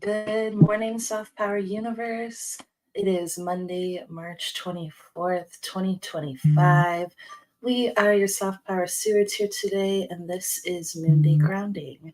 Good morning, Soft Power Universe. It is Monday, March 24th, 2025. We are your Soft Power Stewards here today, and this is Moon Day Grounding.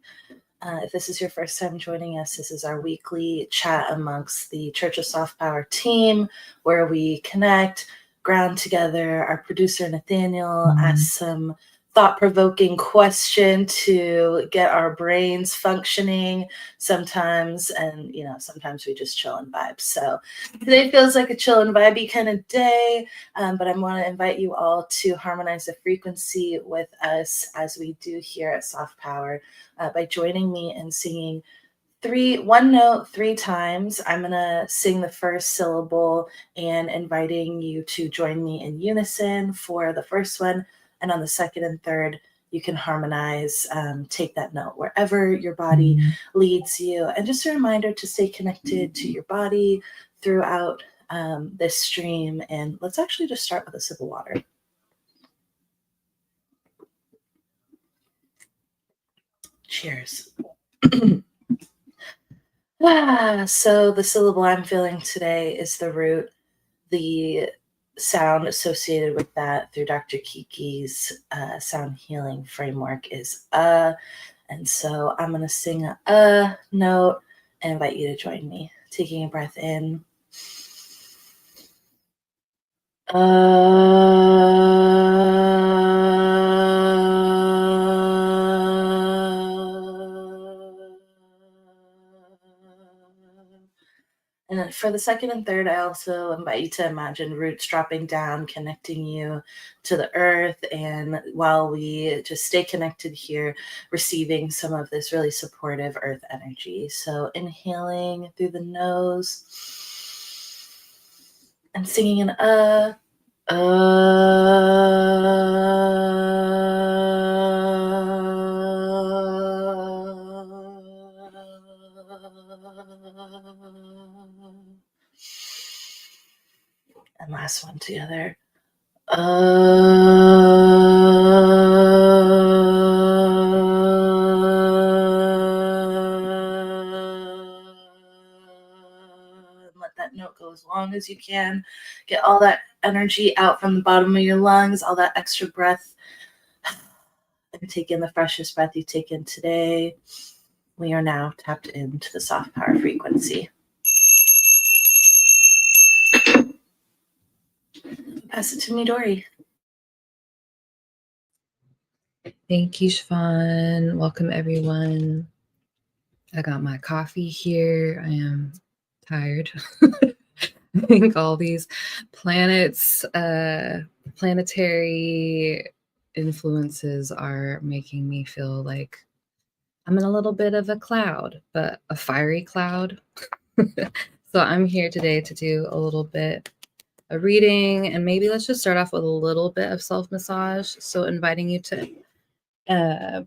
If this is your first time joining us, this is our weekly chat amongst the Church of Soft Power team, where we connect, ground together. Our producer, Nathaniel, asks some thought-provoking question to get our brains functioning sometimes, and sometimes we just chill and vibe. So today feels like a chill and vibey kind of day, but I want to invite you all to harmonize the frequency with us as we do here at Soft Power by joining me in singing one note 3 times. I'm going to sing the first syllable and inviting you to join me in unison for the first one. And on the second and third, you can harmonize, take that note wherever your body leads you. And just a reminder to stay connected to your body throughout this stream. And let's actually just start with a sip of water. Cheers. So the syllable I'm feeling today is the root. The sound associated with that through Dr. Kiki's sound healing framework is and so I'm going to sing a note and invite you to join me. Taking a breath in. And then for the second and third, I also invite you to imagine roots dropping down, connecting you to the earth. And while we just stay connected here, receiving some of this really supportive earth energy. So inhaling through the nose and singing an and last one together. Let that note go as long as you can. Get all that energy out from the bottom of your lungs, all that extra breath. And take in the freshest breath you take in today. We are now tapped into the soft power frequency. Pass it to me, Dory. Thank you, Siobhan. Welcome, everyone. I got my coffee here. I am tired. I think all these planets, planetary influences are making me feel like I'm in a little bit of a cloud, but a fiery cloud. So I'm here today to do a little bit of reading, and maybe let's just start off with a little bit of self-massage. So inviting you to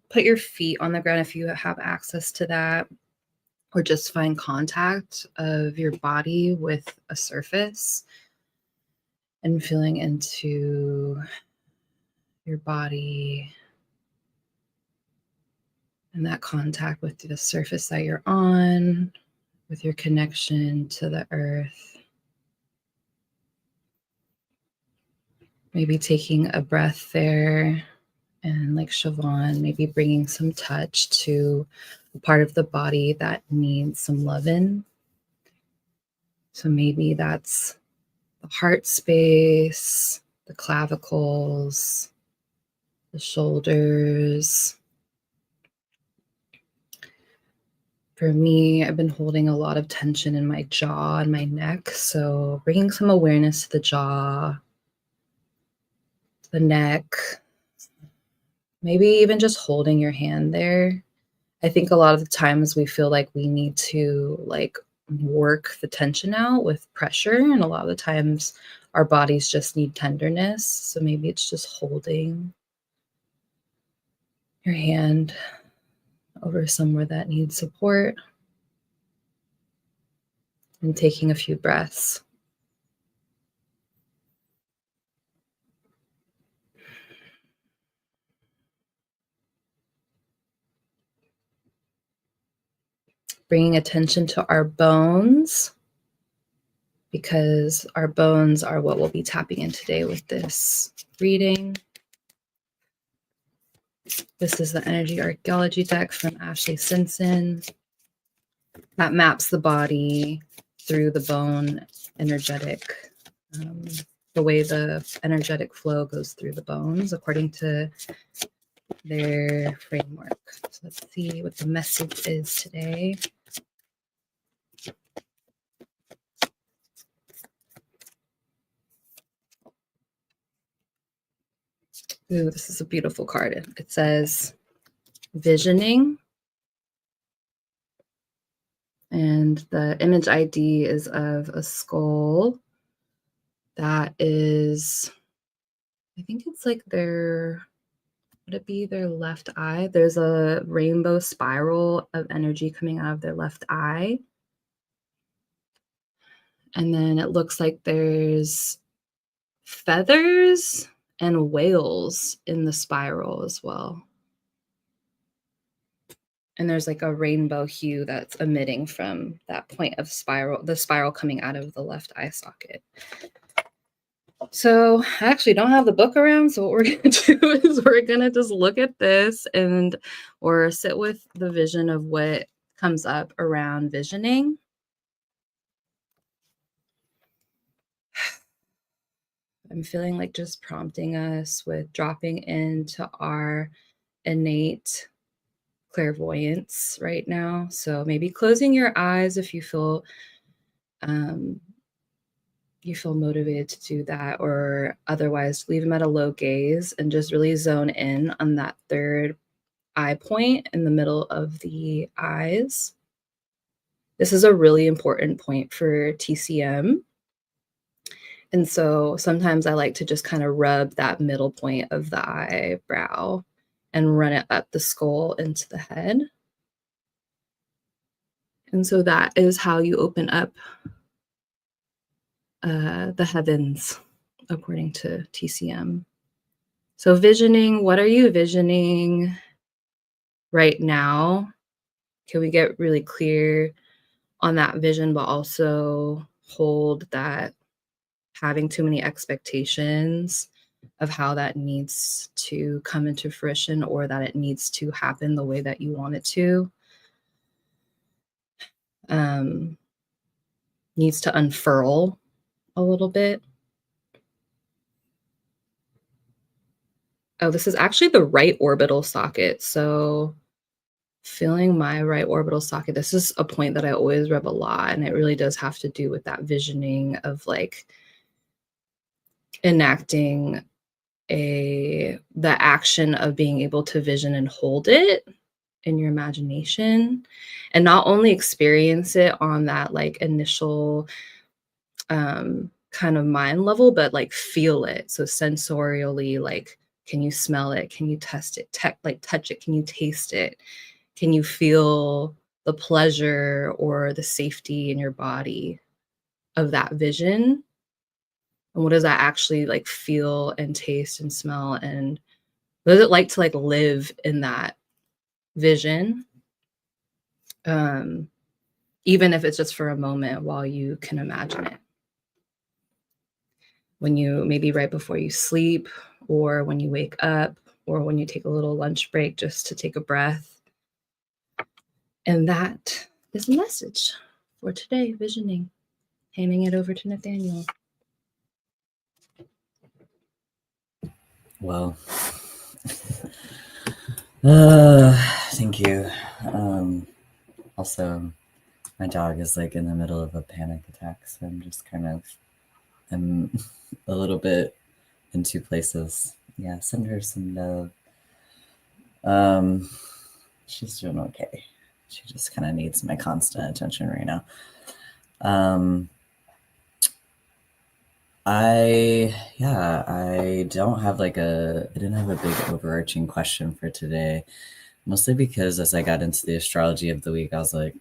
put your feet on the ground if you have access to that, or just find contact of your body with a surface and feeling into your body and that contact with the surface that you're on, with your connection to the earth. Maybe taking a breath there, and like Siobhan, maybe bringing some touch to a part of the body that needs some loving. So maybe that's the heart space, the clavicles, the shoulders. For me, I've been holding a lot of tension in my jaw and my neck. So bringing some awareness to the jaw, the neck, maybe even just holding your hand there. I think a lot of the times we feel like we need to work the tension out with pressure. And a lot of the times our bodies just need tenderness. So maybe it's just holding your hand over somewhere that needs support and taking a few breaths. bringing attention to our bones, because our bones are what we'll be tapping in today with this reading. This is the energy archaeology deck from Ashley Simpson that maps the body through the bone energetic, the way the energetic flow goes through the bones according to their framework. So let's see what the message is today. Ooh, this is a beautiful card. It says visioning, and the image ID is of a skull that is, I think it's like their, would it be their left eye? There's a rainbow spiral of energy coming out of their left eye. And then it looks like there's feathers and whales in the spiral as well. And there's like a rainbow hue that's emitting from that point of spiral, the spiral coming out of the left eye socket. So I actually don't have the book around. So what we're going to do is we're going to just look at this or sit with the vision of what comes up around visioning. I'm feeling like just prompting us with dropping into our innate clairvoyance right now. So maybe closing your eyes if you feel motivated to do that, or otherwise leave them at a low gaze and just really zone in on that third eye point in the middle of the eyes. This is a really important point for TCM. And so sometimes I like to just kind of rub that middle point of the eyebrow and run it up the skull into the head. And so that is how you open up the heavens, according to TCM. So visioning, what are you visioning right now? Can we get really clear on that vision, but also hold that having too many expectations of how that needs to come into fruition, or that it needs to happen the way that you want it to, needs to unfurl a little bit. Oh, this is actually the right orbital socket. So feeling my right orbital socket, this is a point that I always rub a lot, and it really does have to do with that visioning of like enacting the action of being able to vision and hold it in your imagination, and not only experience it on that like initial kind of mind level, but like feel it. So sensorially, like, can you smell it? Can you test it? Like touch it? Can you taste it? Can you feel the pleasure or the safety in your body of that vision? And what does that actually like feel and taste and smell? And what is it like to like live in that vision? Even if it's just for a moment while you can imagine it. When you, maybe right before you sleep, or when you wake up, or when you take a little lunch break just to take a breath. And that is the message for today, visioning. Handing it over to Nathaniel. Well, thank you. Also, my dog is like in the middle of a panic attack, so I'm just kind of, I'm a little bit in two places. Yeah, send her some love. She's doing okay. She just kind of needs my constant attention right now. I don't have I didn't have a big overarching question for today, mostly because as I got into the astrology of the week, I was like,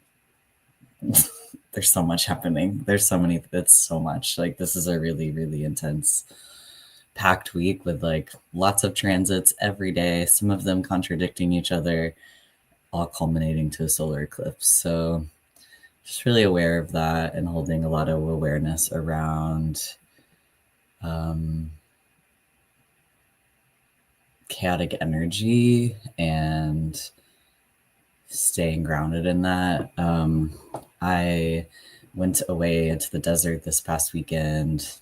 there's so much happening. There's so many, it's so much. Like, this is a really, really intense, packed week with like lots of transits every day, some of them contradicting each other, all culminating to a solar eclipse. So just really aware of that and holding a lot of awareness around chaotic energy and staying grounded in that. I went away into the desert this past weekend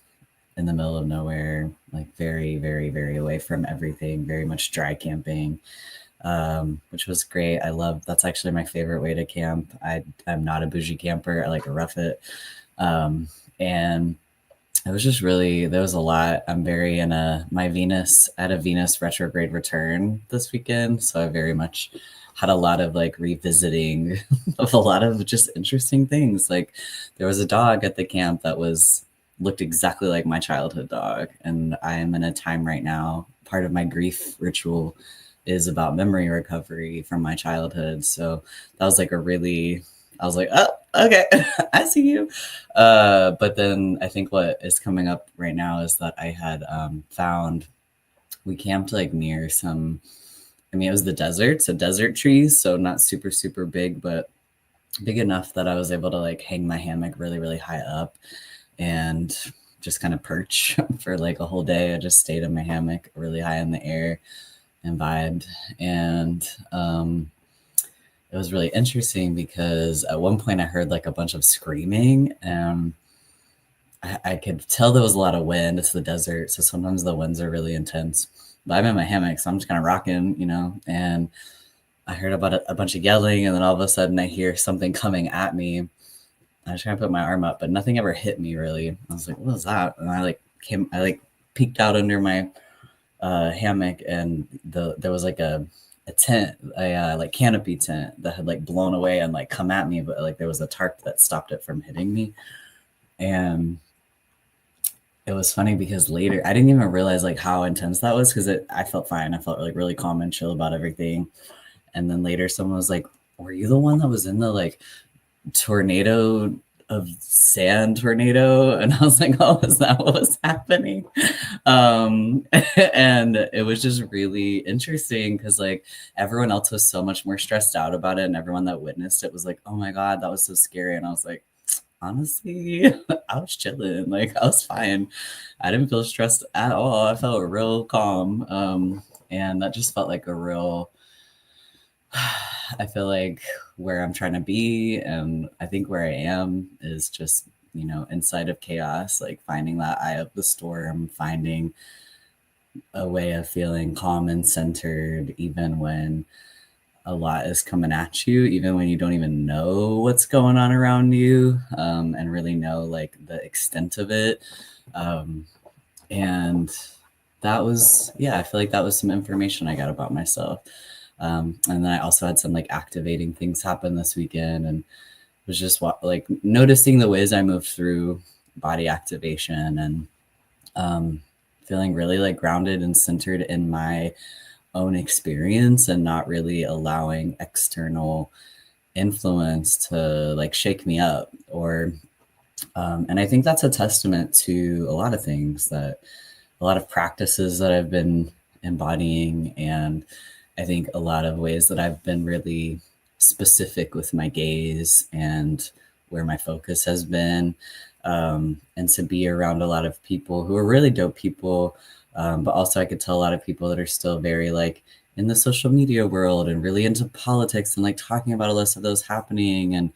in the middle of nowhere, like very, very, very away from everything, very much dry camping, which was great. I love, that's actually my favorite way to camp. I'm not a bougie camper. I like to rough it. And it was just really, there was a lot. I'm very in my Venus, I had a Venus retrograde return this weekend. So I very much had a lot of like revisiting of a lot of just interesting things. Like there was a dog at the camp that looked exactly like my childhood dog. And I am in a time right now, part of my grief ritual is about memory recovery from my childhood. So that was like I was like, oh, okay, I see you. But then I think what is coming up right now is that I had found, we camped like near some, I mean, it was the desert, so desert trees, so not super, super big, but big enough that I was able to like hang my hammock really, really high up and just kind of perch for like a whole day. I just stayed in my hammock really high in the air and vibed. And it was really interesting because at one point I heard like a bunch of screaming and I could tell there was a lot of wind. It's the desert, so sometimes the winds are really intense. But I'm in my hammock, so I'm just kind of rocking, and I heard about a bunch of yelling, and then all of a sudden I hear something coming at me. I was trying to put my arm up, but nothing ever hit me really. I was like, what was that? And I peeked out under my hammock, and there was like a tent, like canopy tent that had like blown away and like come at me, but like there was a tarp that stopped it from hitting me. And it was funny because later I didn't even realize like how intense that was because I felt fine. I felt like really calm and chill about everything. And then later someone was like, were you the one that was in the like tornado of sand tornado? And I was like, oh, is that what was happening? And it was just really interesting because like everyone else was so much more stressed out about it, and everyone that witnessed it was like, oh my God, that was so scary. And I was like, honestly, I was chilling. Like I was fine. I didn't feel stressed at all. I felt real calm. And that just felt like a real, I feel like where I'm trying to be, and I think where I am is just, inside of chaos, like finding that eye of the storm, finding a way of feeling calm and centered, even when a lot is coming at you, even when you don't even know what's going on around you, and really know like the extent of it. And that was, yeah, I feel like that was some information I got about myself. And then I also had some like activating things happen this weekend, and was just like noticing the ways I moved through body activation, and feeling really like grounded and centered in my own experience and not really allowing external influence to like shake me up or and I think that's a testament to a lot of things, that a lot of practices that I've been embodying, and I think a lot of ways that I've been really specific with my gaze and where my focus has been, and to be around a lot of people who are really dope people, but also I could tell a lot of people that are still very like in the social media world and really into politics and like talking about a list of those happening. And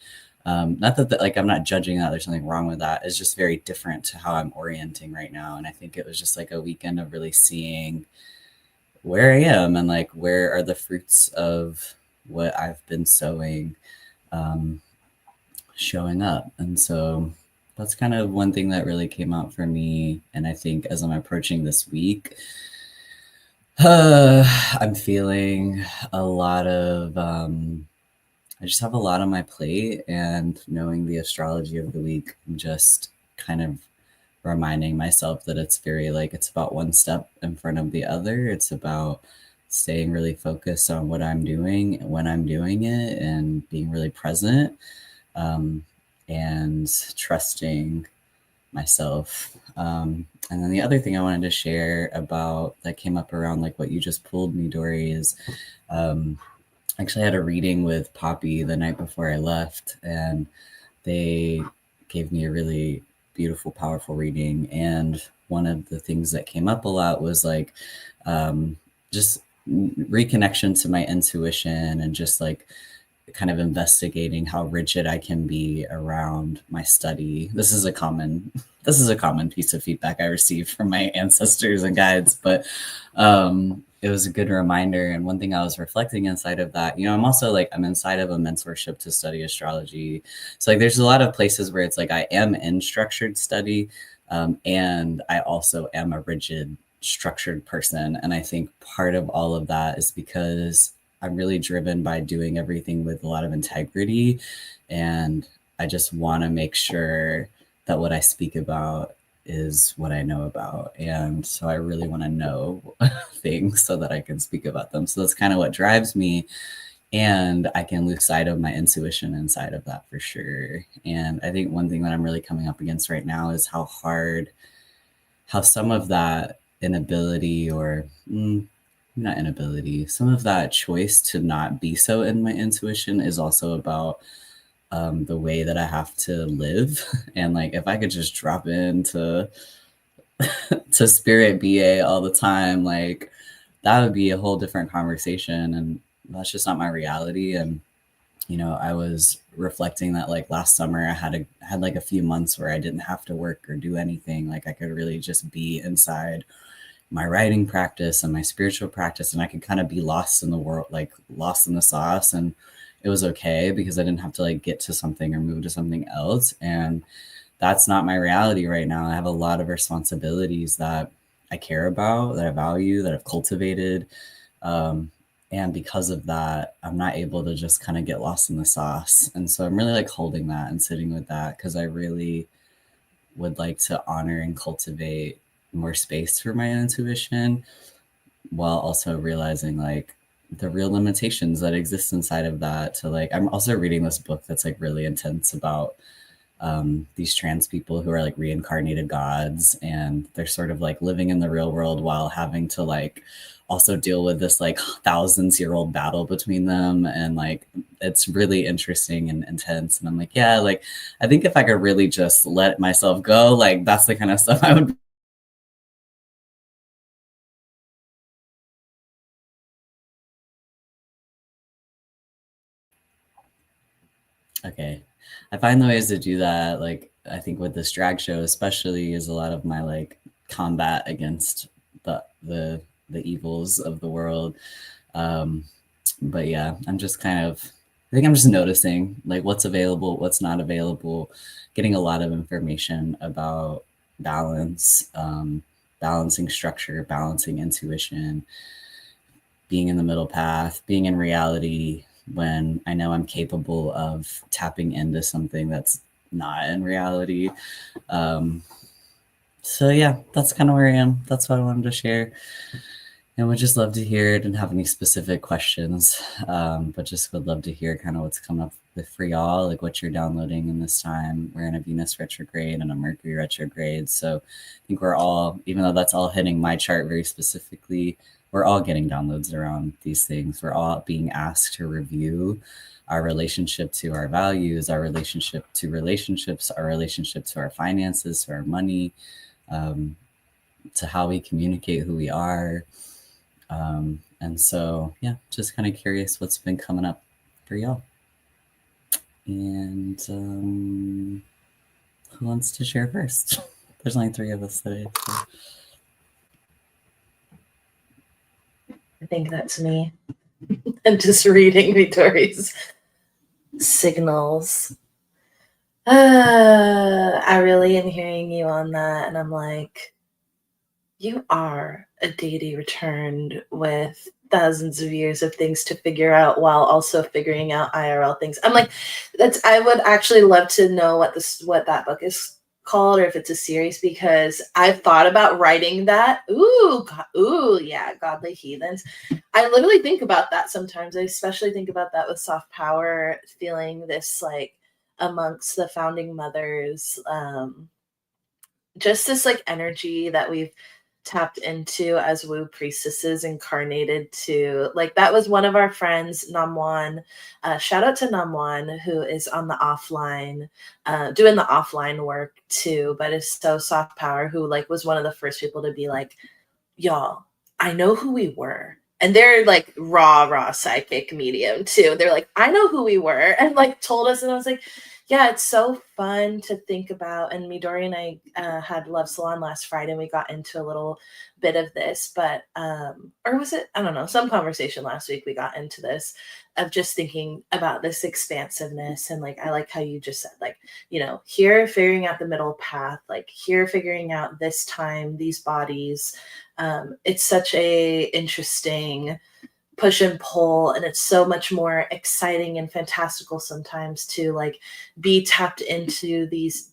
not that like I'm not judging that, there's something wrong with that. It's just very different to how I'm orienting right now. And I think it was just like a weekend of really seeing where I am and like where are the fruits of what I've been sowing showing up. And so that's kind of one thing that really came out for me. And I think as I'm approaching this week, I'm feeling a lot of I just have a lot on my plate, and knowing the astrology of the week, I'm just kind of reminding myself that it's very like it's about one step in front of the other. It's about staying really focused on what I'm doing when I'm doing it and being really present, and trusting myself. And then the other thing I wanted to share about that came up around like what you just pulled me, Dory, is actually I had a reading with Poppy the night before I left, and they gave me a really beautiful, powerful reading. And one of the things that came up a lot was like just reconnection to my intuition and just like kind of investigating how rigid I can be around my study. This is a common piece of feedback I received from my ancestors and guides, but it was a good reminder. And one thing I was reflecting inside of that, I'm also like, I'm inside of a mentorship to study astrology. So like, there's a lot of places where it's like, I am in structured study. And I also am a rigid, structured person. And I think part of all of that is because I'm really driven by doing everything with a lot of integrity. And I just want to make sure that what I speak about is what I know about. And so I really want to know things so that I can speak about them. So that's kind of what drives me. And I can lose sight of my intuition inside of that for sure. And I think one thing that I'm really coming up against right now is how some of that inability or not inability, some of that choice to not be so in my intuition is also about the way that I have to live. And like, if I could just drop into to spirit BA all the time, like that would be a whole different conversation. And that's just not my reality. And, I was reflecting that like last summer I had like a few months where I didn't have to work or do anything. Like I could really just be inside my writing practice and my spiritual practice, and I could kind of be lost in the world, like lost in the sauce. And it was okay because I didn't have to like get to something or move to something else. And that's not my reality right now. I have a lot of responsibilities that I care about, that I value, that I've cultivated. And because of that, I'm not able to just kind of get lost in the sauce. And so I'm really like holding that and sitting with that because I really would like to honor and cultivate more space for my intuition while also realizing like the real limitations that exist inside of that. To like, I'm also reading this book that's like really intense about these trans people who are like reincarnated gods, and they're sort of like living in the real world while having to like also deal with this like thousands-year-old battle between them. And like, it's really interesting and intense. And I'm like, yeah, like I think if I could really just let myself go, like that's the kind of stuff I would. Okay. I find the ways to do that, like I think with this drag show especially, is a lot of my like combat against the evils of the world. Um, but yeah, I think I'm just noticing like what's available, what's not available, getting a lot of information about balance, balancing structure, balancing intuition, being in the middle path, being in reality when I know I'm capable of tapping into something that's not in reality. So yeah, that's kind of where I am. That's what I wanted to share. And would just love to hear it and have any specific questions. But just would love to hear kind of what's coming up with for y'all, like what you're downloading in this time. We're in a Venus retrograde and a Mercury retrograde. So I think we're all, even though that's all hitting my chart very specifically, we're all getting downloads around these things. We're all being asked to review our relationship to our values, our relationship to relationships, our relationship to our finances, to our money, to how we communicate who we are. And so, yeah, just kind of curious what's been coming up for y'all. And who wants to share first? There's only 3 of us today. So. I think that's me. I'm just reading Vittori's signals. I really am hearing you on that, and I'm like, you are a deity returned with thousands of years of things to figure out while also figuring out IRL things. I'm like, I would actually love to know what that book is called, or if it's a series, because I've thought about writing that. Yeah, Godly Heathens. I literally think about that sometimes. I especially think about that with soft power, feeling this like amongst the founding mothers, just this like energy that we've tapped into as Wu priestesses incarnated to, like, that was one of our friends, Namwan. Shout out to Namwan, who is on the offline, doing the offline work too, but is so soft power, who like was one of the first people to be like, y'all, I know who we were. And they're like raw psychic medium too. They're like, I know who we were, and like told us. And I was like, yeah, it's so fun to think about. And Midori and I had Love Salon last Friday, and we got into a little bit of this, but or was it, I don't know, some conversation last week we got into this of just thinking about this expansiveness. And like, I like how you just said, like, you know, here figuring out the middle path, like here figuring out this time, these bodies. It's such a interesting push and pull, and it's so much more exciting and fantastical sometimes to like be tapped into these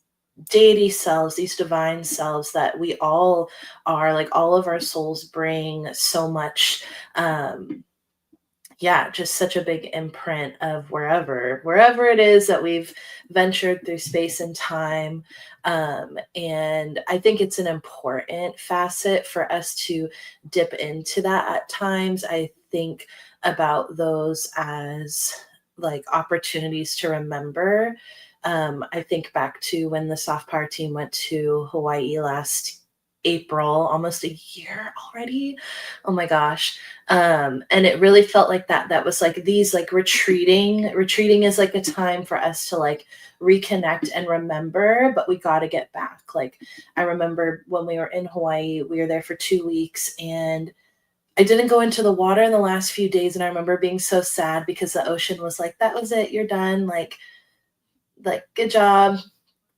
deity selves, these divine selves that we all are. Like all of our souls bring so much, yeah, just such a big imprint of wherever it is that we've ventured through space and time. And I think it's an important facet for us to dip into that at times. I think about those as like opportunities to remember. I think back to when the soft power team went to Hawaii last April, almost a year already. Oh my gosh. And it really felt like that was like these like retreating is like a time for us to like reconnect and remember, but we got to get back. Like I remember when we were in Hawaii, we were there for 2 weeks, and I didn't go into the water in the last few days. And I remember being so sad because the ocean was like, that was it, you're done, like good job,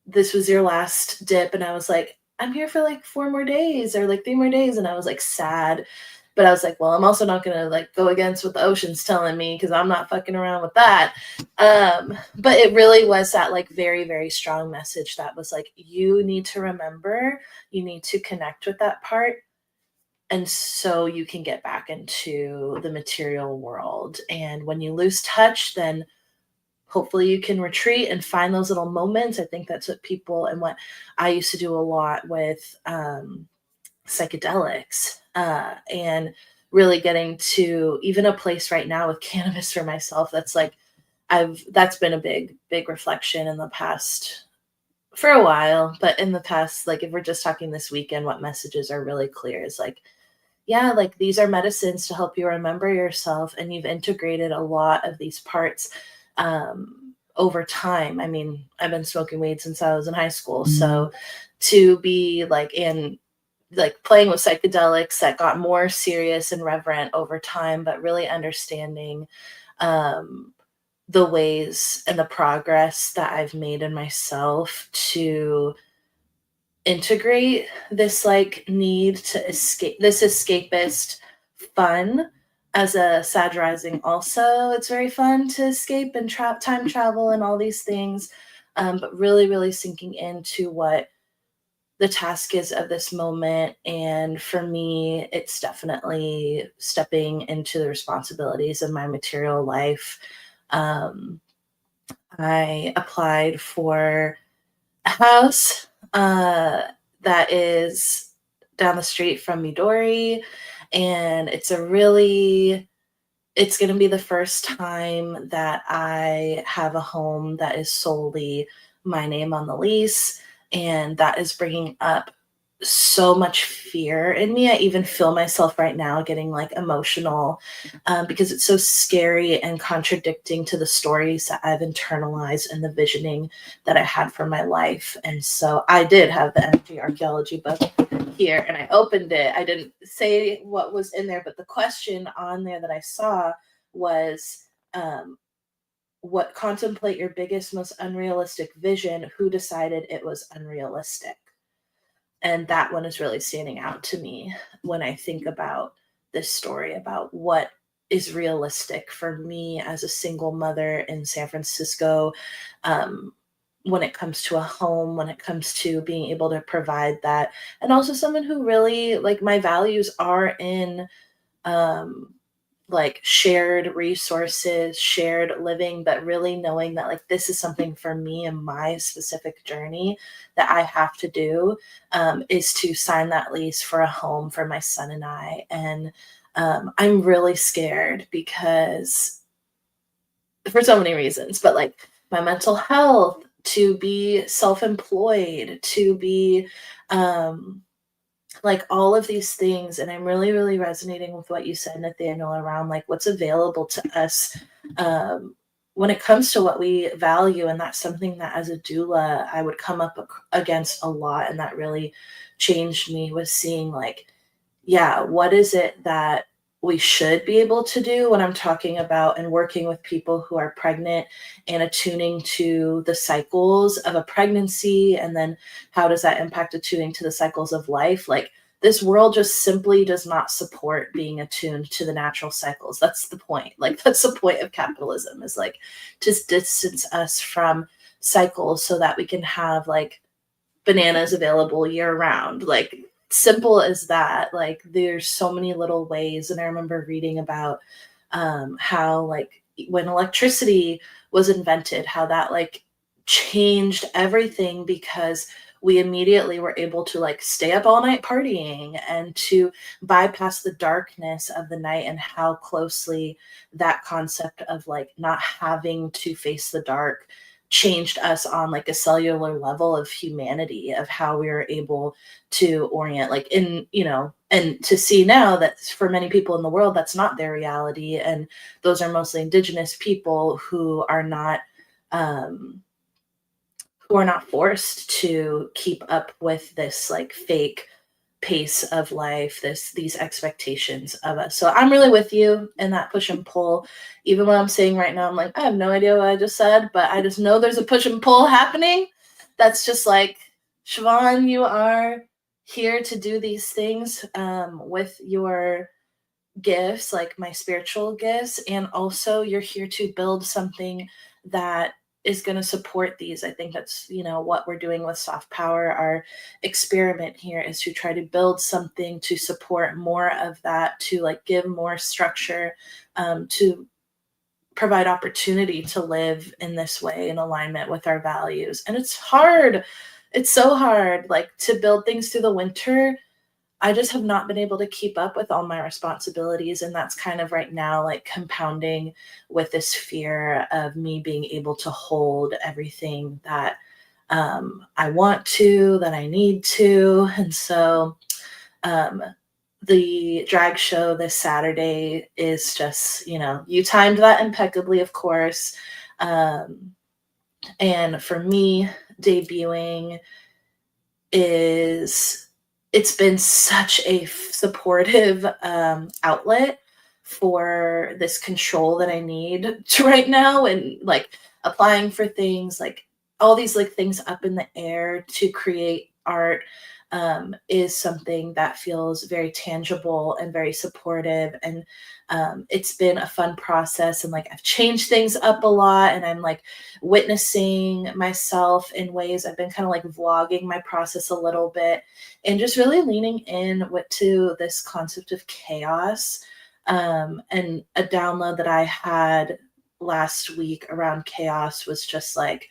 this was your last dip. And I was like, I'm here for like 4 more days or like 3 more days. And I was like sad. But I was like, well, I'm also not gonna like go against what the ocean's telling me, because I'm not fucking around with that. But it really was that like very, very strong message that was like, you need to remember, you need to connect with that part. And so you can get back into the material world. And when you lose touch, then hopefully you can retreat and find those little moments. I think that's what people, and what I used to do a lot with psychedelics, and really getting to even a place right now with cannabis for myself. That's like, that's been a big reflection in the past for a while, but in the past, like if we're just talking this weekend, what messages are really clear is like, yeah, like these are medicines to help you remember yourself, and you've integrated a lot of these parts over time. I mean, I've been smoking weed since I was in high school, so to be like in like playing with psychedelics that got more serious and reverent over time, but really understanding the ways and the progress that I've made in myself to integrate this like need to escape, this escapist fun. As a Sag rising also, it's very fun to escape and time travel and all these things, but really sinking into what the task is of this moment. And for me, it's definitely stepping into the responsibilities of my material life. I applied for a house that is down the street from Midori, and it's going to be the first time that I have a home that is solely my name on the lease. And that is bringing up so much fear in me. I even feel myself right now getting like emotional, because it's so scary and contradicting to the stories that I've internalized and the visioning that I had for my life. And so I did have the energy archaeology book here, and I opened it. I didn't say what was in there, but the question on there that I saw was, what contemplate your biggest, most unrealistic vision? Who decided it was unrealistic? And that one is really standing out to me when I think about this story about what is realistic for me as a single mother in San Francisco, when it comes to a home, when it comes to being able to provide that. And also someone who really, like, my values are in like shared resources, shared living, but really knowing that like this is something for me and my specific journey that I have to do, is to sign that lease for a home for my son and I. And I'm really scared because for so many reasons, but like my mental health, to be self-employed, to be like all of these things. And I'm really, really resonating with what you said, Nathaniel, around like what's available to us um, when it comes to what we value. And that's something that as a doula, I would come up against a lot. And that really changed me, was seeing like, yeah, what is it that we should be able to do when I'm talking about and working with people who are pregnant and attuning to the cycles of a pregnancy? And then how does that impact attuning to the cycles of life? Like, this world just simply does not support being attuned to the natural cycles. That's the point. Like, that's the point of capitalism, is like to distance us from cycles so that we can have like bananas available year round. Like, simple as that. Like, there's so many little ways. And I remember reading about how like when electricity was invented, how that like changed everything, because we immediately were able to like stay up all night partying and to bypass the darkness of the night, and how closely that concept of like not having to face the dark changed us on like a cellular level of humanity, of how we were able to orient, like in, you know, and to see now that for many people in the world that's not their reality, and those are mostly indigenous people um who are not forced to keep up with this like fake pace of life, these expectations of us. So I'm really with you in that push and pull. Even what I'm saying right now, I'm like, I have no idea what I just said, but I just know there's a push and pull happening. That's just like, Siobhan, you are here to do these things with your gifts, like my spiritual gifts, and also you're here to build something that is going to support these. I think that's, you know, what we're doing with soft power. Our experiment here is to try to build something to support more of that, to like give more structure, to provide opportunity to live in this way in alignment with our values. And it's hard. It's so hard, like to build things through the winter. I just have not been able to keep up with all my responsibilities. And that's kind of right now, like compounding with this fear of me being able to hold everything that I want to, that I need to. And so um, the drag show this Saturday is just, you know, you timed that impeccably, of course. Um, and for me, debuting is, it's been such a supportive outlet for this control that I need to right now, and like applying for things, like all these like things up in the air to create art is something that feels very tangible and very supportive. And it's been a fun process, and like I've changed things up a lot, and I'm like witnessing myself in ways. I've been kind of like vlogging my process a little bit, and just really leaning in to this concept of chaos. And a download that I had last week around chaos was just like,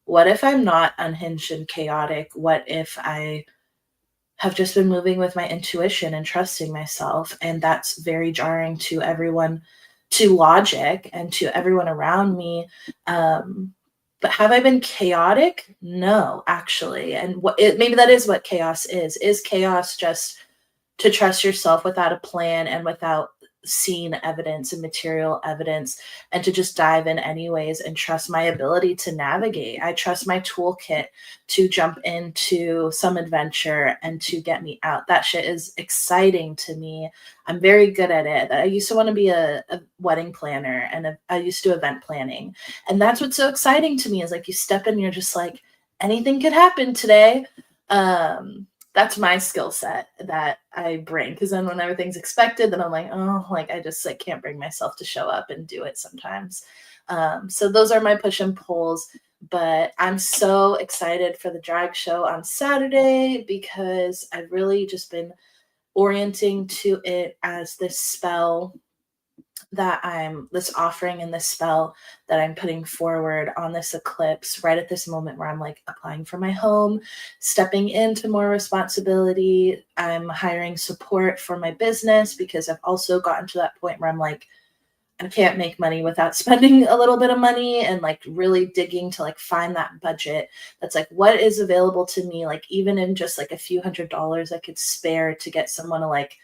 what if I'm not unhinged and chaotic? What if I have just been moving with my intuition and trusting myself? And that's very jarring to everyone, to logic, and to everyone around me. But have I been chaotic? No, actually. And maybe that is what chaos is. Is chaos just to trust yourself without a plan and without seeing evidence and material evidence, and to just dive in anyways and trust my ability to navigate? I trust my toolkit to jump into some adventure and to get me out. That shit is exciting to me. I'm very good at it. I used to want to be a wedding planner, and I used to do event planning. And that's what's so exciting to me, is like you step in, you're just like, anything could happen today. That's my skill set that I bring, because then when everything's expected, then I'm like, oh, like I just like can't bring myself to show up and do it sometimes. So those are my push and pulls. But I'm so excited for the drag show on Saturday, because I've really just been orienting to it as this spell that I'm this offering and this spell that I'm putting forward on this eclipse right at this moment where I'm like applying for my home, stepping into more responsibility. I'm hiring support for my business because I've also gotten to that point where I'm like, I can't make money without spending a little bit of money, and like really digging to like find that budget that's like what is available to me, like even in just like a few $100s I could spare to get someone to like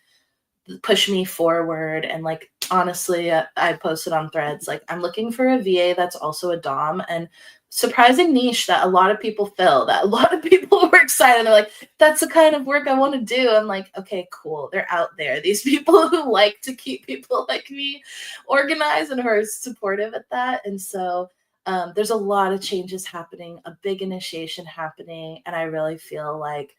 push me forward. And like honestly, I posted on Threads like I'm looking for a VA that's also a dom, and surprising niche that a lot of people fill, that a lot of people were excited, they're like, that's the kind of work I want to do. I'm like, okay, cool, they're out there, these people who like to keep people like me organized and who are supportive at that. And so there's a lot of changes happening, a big initiation happening, and I really feel like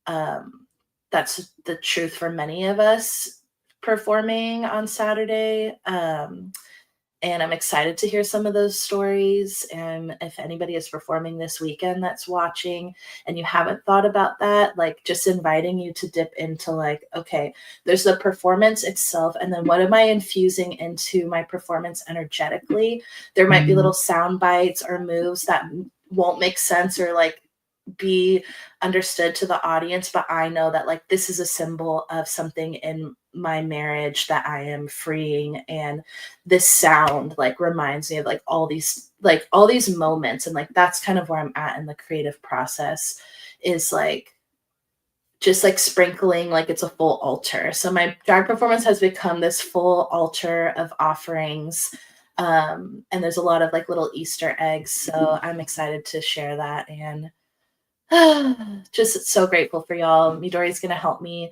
um, that's the truth for many of us performing on Saturday. And I'm excited to hear some of those stories. And if anybody is performing this weekend that's watching and you haven't thought about that, like just inviting you to dip into like, okay, there's the performance itself. And then what am I infusing into my performance energetically? There might be little sound bites or moves that won't make sense or like be understood to the audience, but I know that like this is a symbol of something in my marriage that I am freeing, and this sound like reminds me of like all these moments. And like that's kind of where I'm at in the creative process, is like just like sprinkling like it's a full altar. So my drag performance has become this full altar of offerings. And there's a lot of like little Easter eggs, so I'm excited to share that. And just so grateful for y'all. Midori's going to help me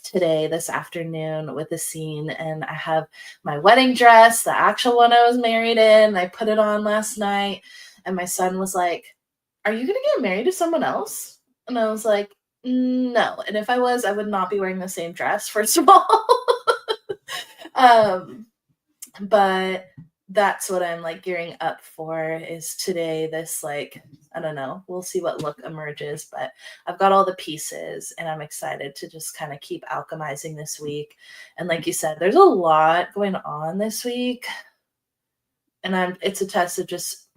today, this afternoon, with the scene. And I have my wedding dress, the actual one I was married in. I put it on last night. And my son was like, are you going to get married to someone else? And I was like, no. And if I was, I would not be wearing the same dress, first of all. But that's what I'm like gearing up for, is today this like, I don't know, we'll see what look emerges, but I've got all the pieces and I'm excited to just kind of keep alchemizing this week. And like you said, there's a lot going on this week, and it's a test of just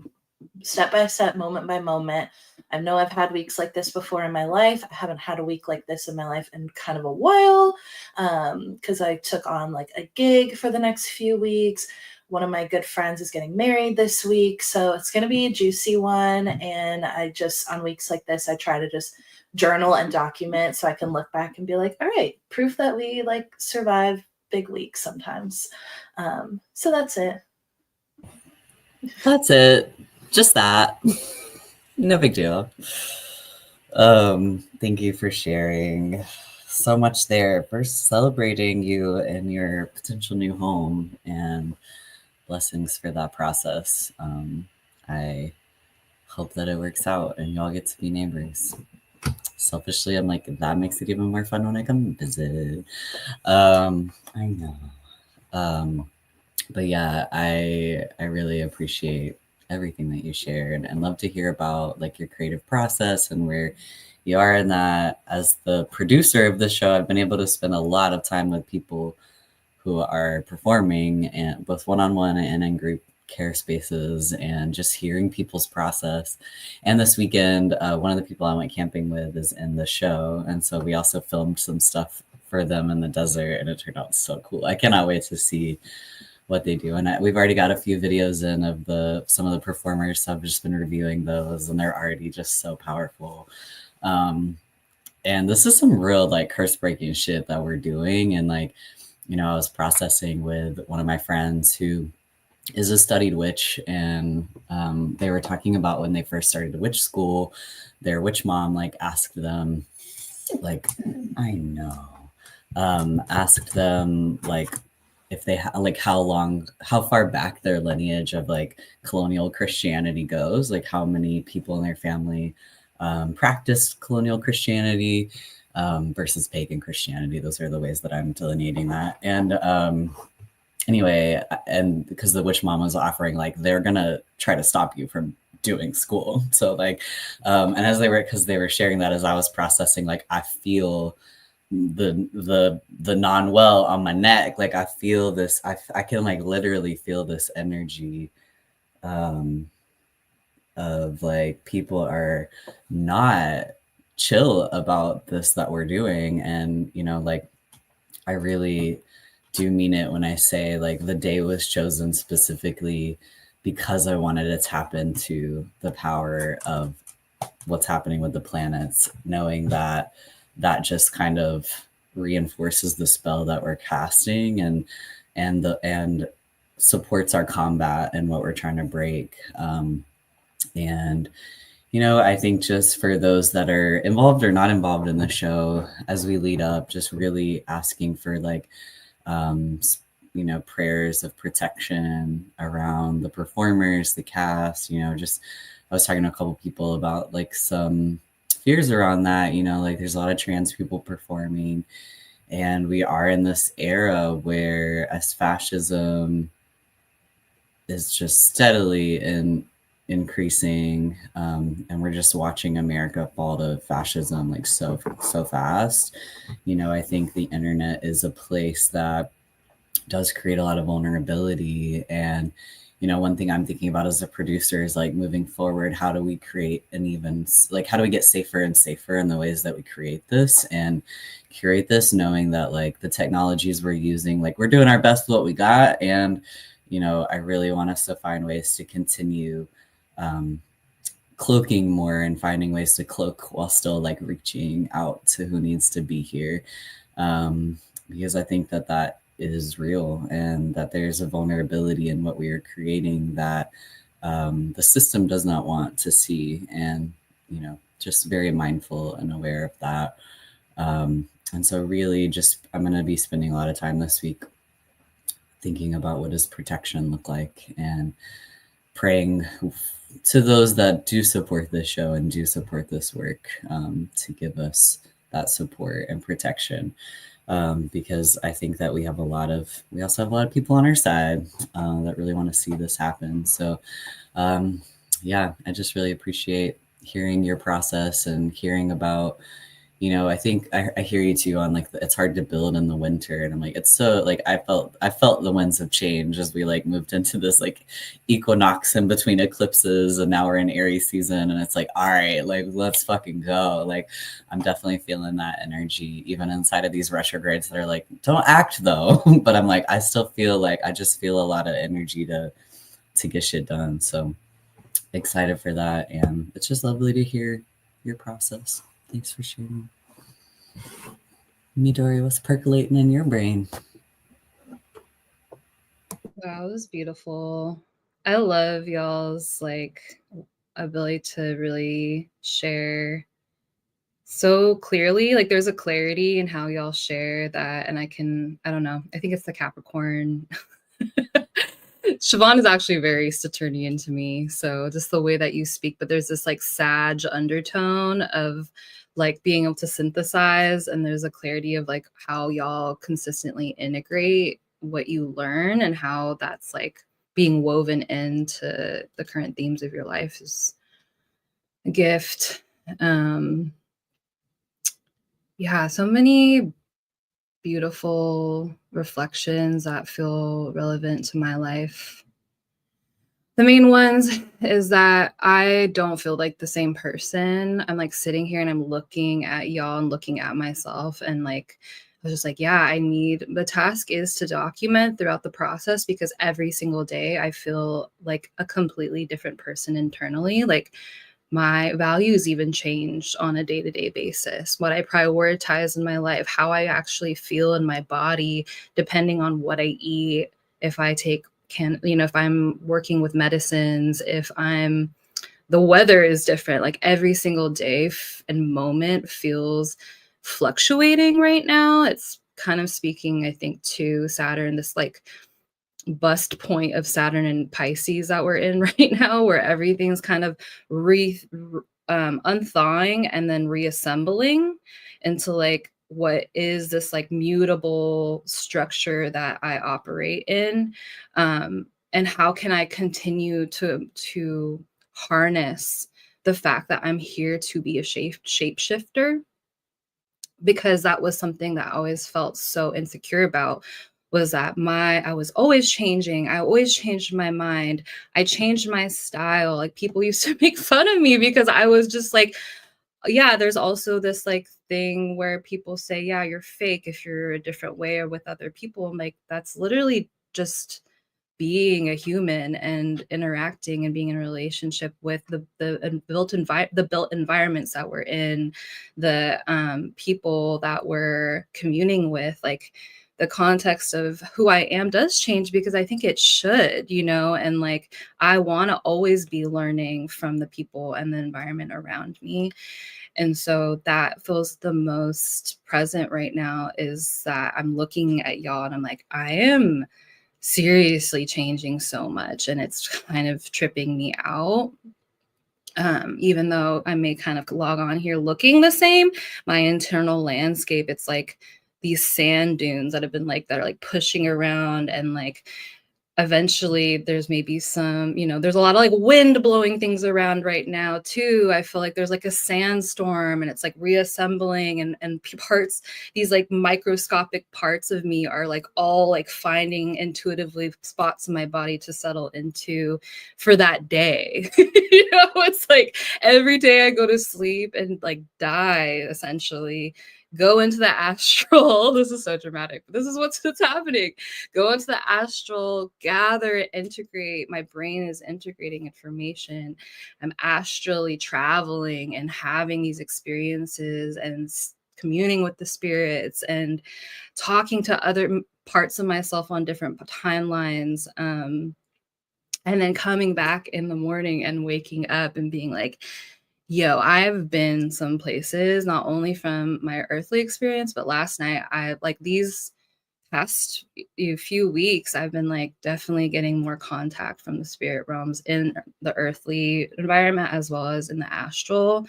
step by step, moment by moment. I know I've had weeks like this before in my life. I haven't had a week like this in my life in kind of a while, because I took on like a gig for the next few weeks. One of my good friends is getting married this week, so it's going to be a juicy one. And I just, on weeks like this, I try to just journal and document so I can look back and be like, all right, proof that we like survive big weeks sometimes. So that's it. That's it. Just that. No big deal. Thank you for sharing so much there. First, celebrating you and your potential new home, and blessings for that process. I hope that it works out and y'all get to be neighbors. Selfishly, I'm like, that makes it even more fun when I come visit. I know. But yeah, I really appreciate everything that you shared, and love to hear about like your creative process and where you are in that. As the producer of the show, I've been able to spend a lot of time with people who are performing, and both one-on-one and in group care spaces, and just hearing people's process. And this weekend, one of the people I went camping with is in the show, and so we also filmed some stuff for them in the desert, and it turned out so cool. I cannot wait to see what they do. And we've already got a few videos in of some of the performers, so I've just been reviewing those, and they're already just so powerful. And this is some real like curse breaking shit that we're doing. And like, you know, I was processing with one of my friends who is a studied witch, and they were talking about when they first started witch school, their witch mom like asked them like, I know, asked them like if they like how far back their lineage of like colonial Christianity goes, like how many people in their family practiced colonial Christianity versus pagan Christianity. Those are the ways that I'm delineating that. And anyway, and because the witch mom was offering like they're gonna try to stop you from doing school. So like, and as they were sharing that, as I was processing, like I feel the non-well on my neck. Like I feel this, I can like literally feel this energy of like people are not chill about this that we're doing. And like I really do mean it when I say like the day was chosen specifically because I wanted to tap into the power of what's happening with the planets, knowing that that just kind of reinforces the spell that we're casting and supports our combat and what we're trying to break. And I think just for those that are involved or not involved in the show, as we lead up, just really asking for like prayers of protection around the performers, the cast. Just I was talking to a couple people about like some fears around that. Like there's a lot of trans people performing, and we are in this era where as fascism is just steadily increasing, and we're just watching America fall to fascism like so fast. I think the internet is a place that does create a lot of vulnerability. And one thing I'm thinking about as a producer is like moving forward, how do we create an even like how do we get safer and safer in the ways that we create this and curate this, knowing that like the technologies we're using, like we're doing our best with what we got. And I really want us to find ways to continue cloaking more and finding ways to cloak while still like reaching out to who needs to be here, because I think that that is real and that there's a vulnerability in what we are creating that the system does not want to see. And just very mindful and aware of that. And so really just I'm going to be spending a lot of time this week thinking about what does protection look like, and praying to those that do support this show and do support this work, to give us that support and protection, because I think that we also have a lot of people on our side that really want to see this happen. So yeah, I just really appreciate hearing your process and hearing about, I think I hear you too on like it's hard to build in the winter, and I'm like, it's so like I felt the winds of change as we like moved into this like equinox in between eclipses, and now we're in Aries season, and it's like, all right, like let's fucking go. Like I'm definitely feeling that energy even inside of these retrogrades that are like, don't act though. But I'm like, I still feel like I just feel a lot of energy to get shit done. So excited for that, and it's just lovely to hear your process. Thanks for sharing. Midori, what's percolating in your brain? Wow, it was beautiful. I love y'all's like ability to really share so clearly. Like there's a clarity in how y'all share that, and I don't know, I think it's the Capricorn. Siobhan is actually very Saturnian to me. So just the way that you speak, but there's this like sag undertone of like being able to synthesize, and there's a clarity of like how y'all consistently integrate what you learn and how that's like being woven into the current themes of your life is a gift. Yeah, so many beautiful reflections that feel relevant to my life. The main ones is that I don't feel like the same person. I'm like sitting here and I'm looking at y'all and looking at myself, and like I was just like, yeah, the task is to document throughout the process, because every single day I feel like a completely different person internally. Like my values even change on a day-to-day basis, what I prioritize in my life, how I actually feel in my body, depending on what I eat, if I take if I'm working with medicines, the weather is different. Like every single day and moment feels fluctuating right now. It's kind of speaking, I think, to Saturn, this like bust point of Saturn and Pisces that we're in right now, where everything's kind of unthawing and then reassembling into like what is this like mutable structure that I operate in, and how can I continue to harness the fact that I'm here to be a shapeshifter, because that was something that I always felt so insecure about, was that I was always changing. I always changed my mind. I changed my style. Like, people used to make fun of me because I was just like, yeah, there's also this like thing where people say, yeah, you're fake if you're a different way or with other people. I'm like, that's literally just being a human and interacting and being in a relationship with the built environments that we're in, the people that we're communing with. Like, the context of who I am does change because I think it should, and like, I want to always be learning from the people and the environment around me. And so that feels the most present right now, is that I'm looking at y'all and I'm like, I am seriously changing so much, and it's kind of tripping me out. Even though I may kind of log on here looking the same, my internal landscape, it's like these sand dunes that are like pushing around, and like eventually there's maybe some, there's a lot of like wind blowing things around right now too. I feel like there's like a sandstorm, and it's like reassembling, and parts, these like microscopic parts of me are like all like finding intuitively spots in my body to settle into for that day. It's like every day I go to sleep and like die, essentially, go into the astral. This is so dramatic, but this is what's happening. Go into the astral, gather, integrate. My brain is integrating information. I'm astrally traveling and having these experiences and communing with the spirits and talking to other parts of myself on different timelines. And then coming back in the morning and waking up and being like, yo, I've been some places, not only from my earthly experience, but last night, I like these past few weeks, I've been like definitely getting more contact from the spirit realms in the earthly environment as well as in the astral.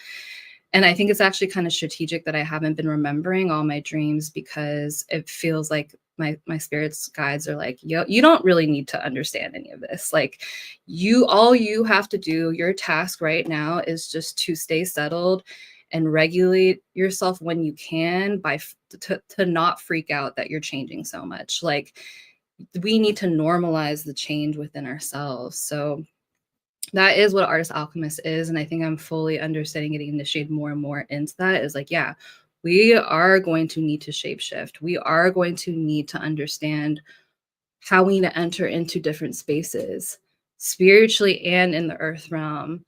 And I think it's actually kind of strategic that I haven't been remembering all my dreams, because it feels like my spirits guides are like, yo, you don't really need to understand any of this. Like, all you have to do, your task right now is just to stay settled and regulate yourself when you can, to not freak out that you're changing so much. Like, we need to normalize the change within ourselves. So that is what Artist Alchemist is. And I think I'm fully understanding, getting initiated more and more into that, is like, yeah, we are going to need to shapeshift. We are going to need to understand how we need to enter into different spaces, spiritually and in the earth realm.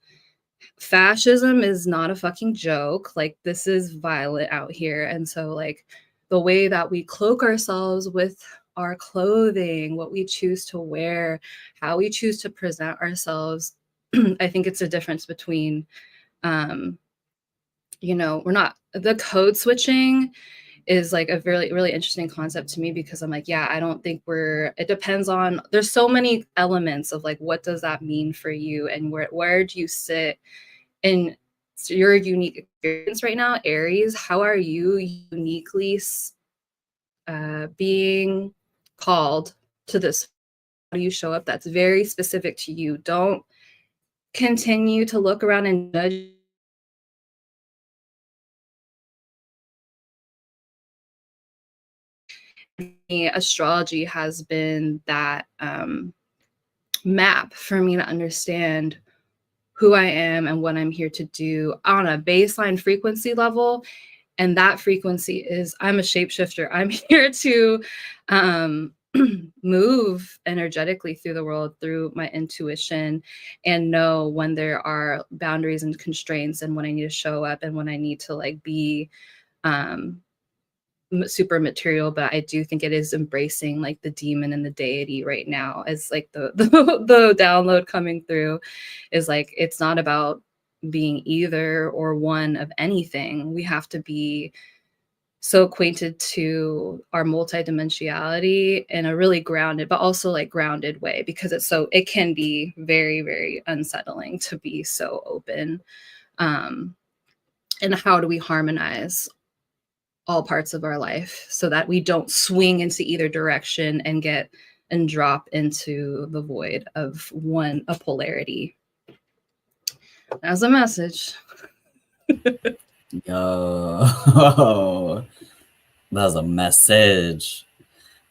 Fascism is not a fucking joke. Like, this is violent out here. And so like, the way that we cloak ourselves with our clothing, what we choose to wear, how we choose to present ourselves, I think it's a difference between, we're not, the code switching is like a really, really interesting concept to me, because I'm like, yeah, I don't think it depends on, there's so many elements of like, what does that mean for you? And where do you sit in your unique experience right now? Aries, how are you uniquely being called to this? How do you show up? That's very specific to you. Don't continue to look around and judge. Astrology has been that map for me to understand who I am and what I'm here to do on a baseline frequency level. And that frequency is, I'm a shapeshifter. I'm here to move energetically through the world, through my intuition, and know when there are boundaries and constraints, and when I need to show up, and when I need to like be super material. But I do think it is embracing like the demon and the deity right now, as like the download coming through is like, it's not about being either or one of anything. We have to be so acquainted to our multidimensionality in a really grounded, but also like grounded way, because it can be very, very unsettling to be so open. And how do we harmonize all parts of our life so that we don't swing into either direction and drop into the void of a polarity? As a message. Yo, that was a message.